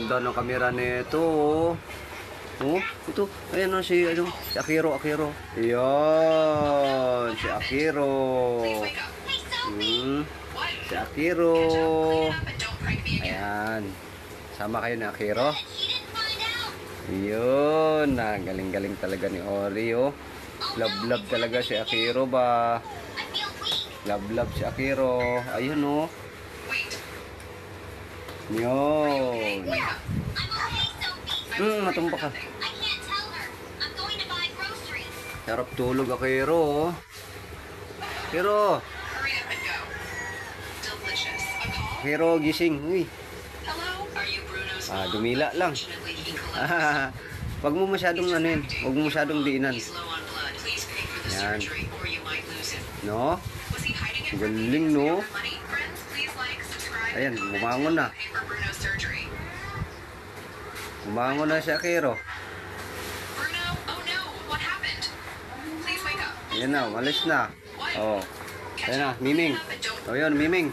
ganda ng kamera nito. Oh, ito. Ayan na si Akiro. Ayan, si Akiro. Si Akiro. Ayan. Sama kayo ni Akiro. Yun, galing-galing talaga ni Ori, oh. Love talaga si Akiro ba? Love si Akiro. Ayun, oh. Yun. Matumba ka. Sarap tulog Akiro, oh. Akiro, gising. Uy. Dumila lang. Wag mo masyadong wag mo masyadong diinan. Yan. No? Galing, no? Ayan, bumangon na. Bumangon na si Akiro. Ayan na, umalis na. Oh. Ayan na, Miming. O yun, Miming.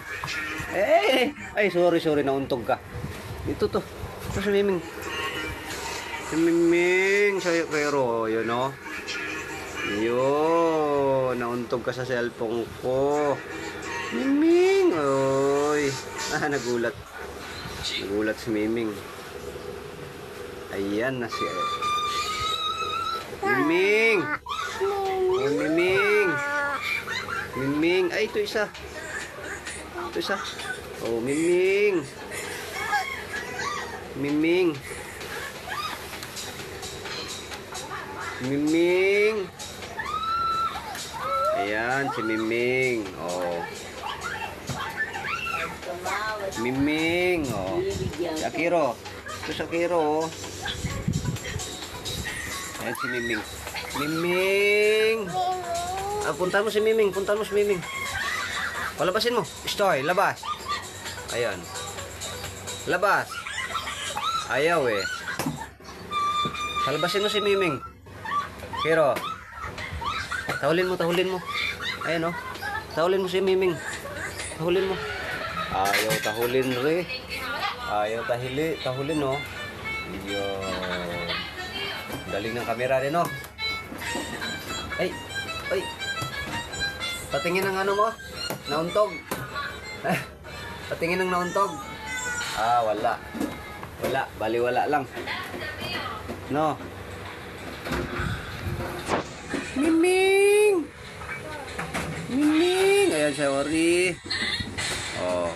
Ay, sorry, nauntog ka. Ito si Miming. Si Miming, sa Akiro, yun, oh. Yun, nauntog ka sa cellphone ko. Miming, oy. Nagulat. Nagulat si Miming. Ayan na si Miming. Oh, Miming. Ay, ito isa. Oh, Miming. Ayan, si Miming. Oh. Miming. Oh. Si Akiro. Ito si Akiro. Oh. Ayan si Miming. Puntahan mo si Miming. Palabasin mo. Stoy, labas. Ayan. Labas. Ayaw eh. Palabasin mo si Miming. Akiro. Tahulin mo. Ayan, oh. Tahulin mo si Miming. Tahulin mo. Ayaw tahulin re. Tahulin, oh. Yun. Galing ng kamera rin, oh. Ay. Patingin ng mo? Nauntog. Patingin ng nauntog. Wala. Baliwala lang. No. Miming. Ayan siya, Ori. Oh.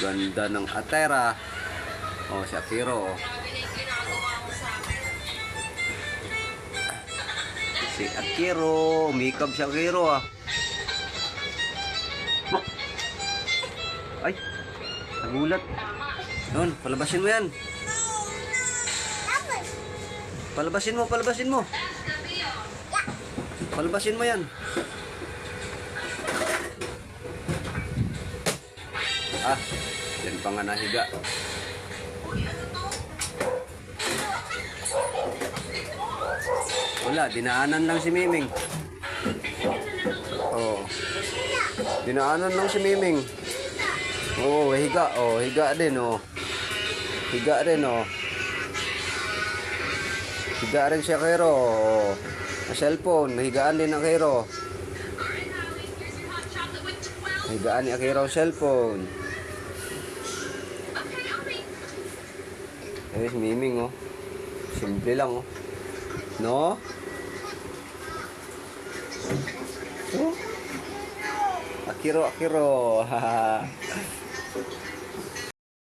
Ganda ng Atera. Oh, si Akiro. Si Akiro. Makeup si Akiro, ah. Ay. Nagulat. Noon, palabasin mo yan. Palabasin mo. Palabasin mo yan. Yan pa nga nahiga. Wala, dinaanan lang si Miming. Oh. Dinaanan lang si Miming. Oh, higa. Oh, higa din, oh. Higa rin si Akiro. Oh. Sa cellphone, nahigaan din Akiro. Higaan ni Akiro ang cellphone. Si Miming, oh. Simple lang, oh. No? Oh? Akiro.